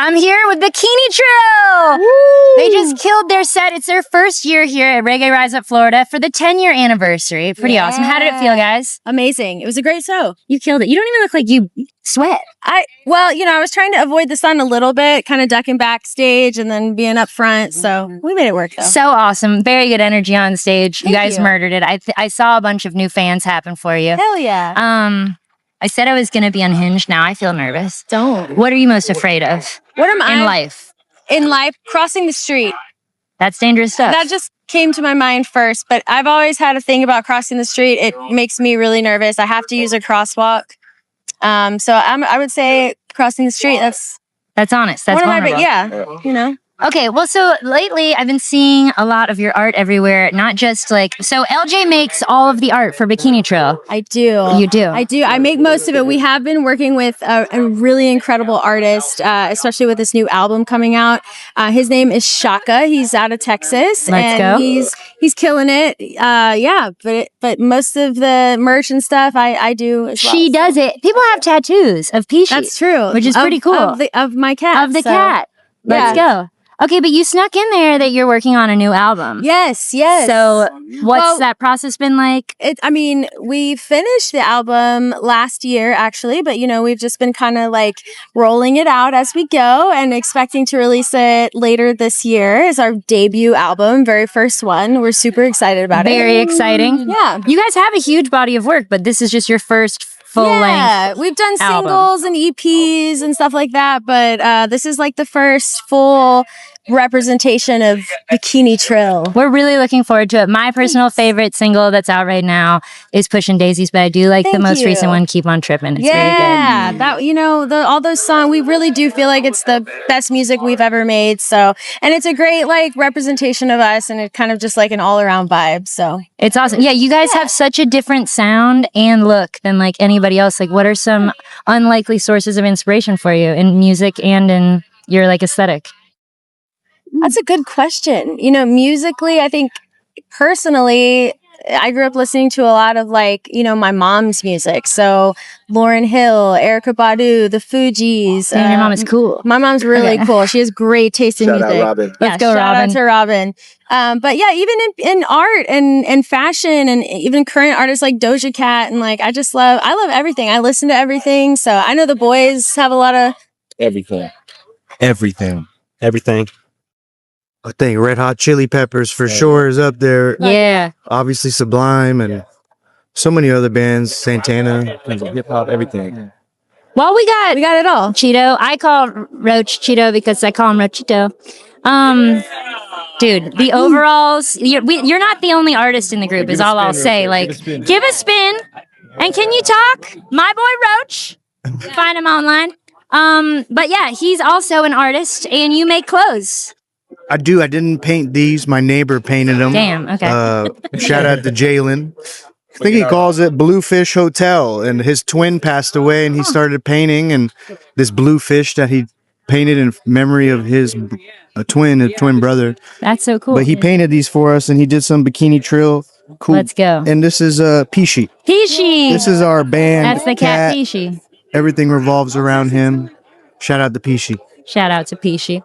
I'm here with Bikini Trill. Woo! They just killed their set. It's their first year here at Reggae Rise Up Florida for the 10-year anniversary. Pretty awesome. How did it feel, guys? Amazing. It was a great show. You killed it. You don't even look like you sweat. Well, you know, I was trying to avoid the sun a little bit, kind of ducking backstage and then being up front. So we made it work, though. So awesome. Very good energy on stage. Thank you guys you. murdered it. I saw a bunch of new fans happen for you. Hell yeah. I said I was going to be unhinged. Now I feel nervous. Don't. What are you most afraid of What am in life? In life, crossing the street. That's dangerous stuff. That just came to my mind first, but I've always had a thing about crossing the street. It makes me really nervous. I have to use a crosswalk. So I would say crossing the street. That's honest. That's vulnerable. you know. Okay, well, so lately I've been seeing a lot of your art everywhere, not just like, so LJ makes all of the art for Bikini Trill. I do. You do? I do. I make most of it. We have been working with a really incredible artist, especially with this new album coming out. His name is Shaka. He's out of Texas. Let's go. He's killing it. But most of the merch and stuff I do as well. She does it. People have tattoos of Pishi. That's true. Which is pretty cool. Of my cat. Of the cat. Let's go. Okay, but you snuck in there that you're working on a new album. Yes. So what's that process been like? We finished the album last year, actually, but, you know, we've just been kind of like rolling it out as we go and expecting to release it later this year. It's our debut album, very first one. We're super excited about it. Very exciting. Yeah. You guys have a huge body of work, but this is just your first full-length we've done album. singles and EPs and stuff like that, but this is like the first full representation of Bikini Trill. We're really looking forward to it. My personal favorite single that's out right now is Pushin' Daisies, but I do like the most recent one, Keep on Trippin'. It's very good. That, you know, all those songs, we really do feel like it's the best music we've ever made. So, and it's a great like representation of us, and it's kind of just like an all-around vibe. So it's awesome. Yeah, you guys have such a different sound and look than like anybody else. Like, what are some unlikely sources of inspiration for you in music and in your like aesthetic? That's a good question. You know, musically, I think personally, I grew up listening to a lot of like, you know, my mom's music. So Lauryn Hill, Erykah Badu, the Fugees. Your mom is cool. My mom's really cool. She has great taste in music. Shout out Robin. Let's go, Robin. Shout out to Robin. But yeah, even in art and fashion and even current artists like Doja Cat and like, I love everything. I listen to everything. So I know the boys have a lot of Everything. I think Red Hot Chili Peppers for sure is up there. Yeah. Obviously Sublime and so many other bands, Santana, Hip hop, everything. Well, we got it all. Cheeto. I call Roach Cheeto because I call him Rochito. Dude, the overalls. You're not the only artist in the group. Is all I'll say. Like, give a spin. And can you talk? My boy Roach. Find him online. But yeah, he's also an artist, and you make clothes. I do. I didn't paint these. My neighbor painted them. Damn. Okay. Shout out to Jalen. I think he calls it Bluefish Hotel. And his twin passed away, and he started painting. And this bluefish that he painted in memory of his twin brother. That's so cool. But he painted these for us, and he did some Bikini Trill. Cool. Let's go. And this is Pishi. Pishi. This is our band. That's the cat Pishi. Everything revolves around him. Shout out to Pishi. Shout out to Pishi.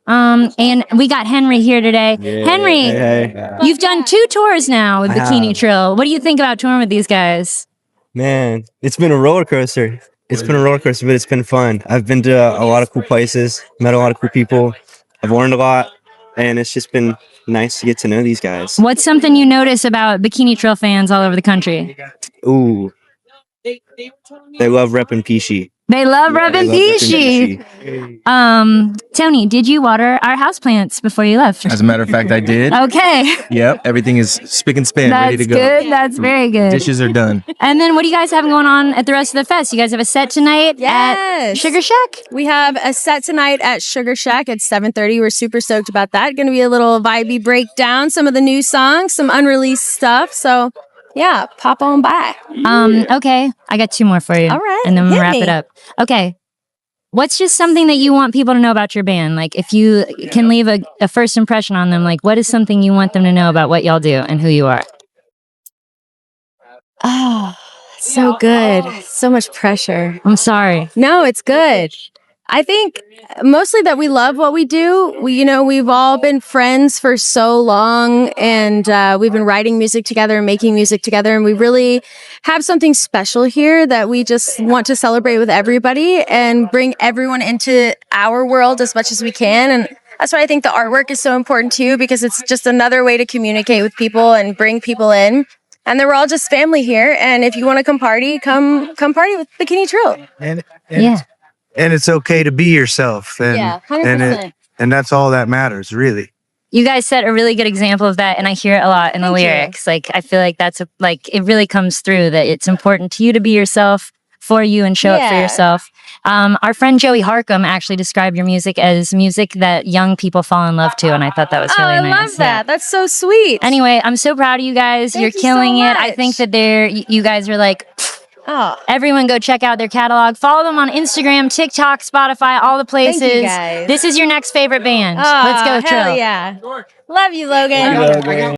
And we got Henry here today. Henry, you've done 2 tours now with Bikini Trill. What do you think about touring with these guys? Man, it's been a roller coaster. But it's been fun. I've been to a lot of cool places, met a lot of cool people. I've learned a lot, and it's just been nice to get to know these guys. What's something you notice about Bikini Trill fans all over the country? Ooh, they love repping Pishi. They love repping Pishi. Tony, did you water our houseplants before you left? As a matter of fact, I did. Okay. Yep. Everything is spick and span, ready to go. That's good. That's very good. Dishes are done. And then what do you guys have going on at the rest of the fest? You guys have a set tonight at Sugar Shack? We have a set tonight at Sugar Shack at 7:30. We're super stoked about that. Going to be a little vibey breakdown, some of the new songs, some unreleased stuff. So yeah, pop on by. Okay. I got 2 more for you. All right. And then we'll wrap it up. Okay. What's just something that you want people to know about your band? Like, if you can leave a first impression on them, like, what is something you want them to know about what y'all do and who you are? Oh, so good. So much pressure. I'm sorry. No, it's good. I think mostly that we love what we do. We've all been friends for so long, and we've been writing music together and making music together, and we really have something special here that we just want to celebrate with everybody and bring everyone into our world as much as we can. And that's why I think the artwork is so important too, because it's just another way to communicate with people and bring people in. And then we're all just family here. And if you want to come party, come party with Bikini Trill. And it's okay to be yourself. And, 100%. And that's all that matters, really. You guys set a really good example of that, and I hear it a lot in the lyrics. Like, I feel like that's it really comes through that it's important to you to be yourself, for you, and show up for yourself. Our friend Joey Harcum actually described your music as music that young people fall in love to, and I thought that was really nice. I love that. That's so sweet. Anyway, I'm so proud of you guys. You're killing it. I think that you guys are like... Oh. Everyone go check out their catalog. Follow them on Instagram, TikTok, Spotify, all the places. Thank you guys. This is your next favorite band. Oh, Let's go, hell Trill. yeah. Love you, Logan.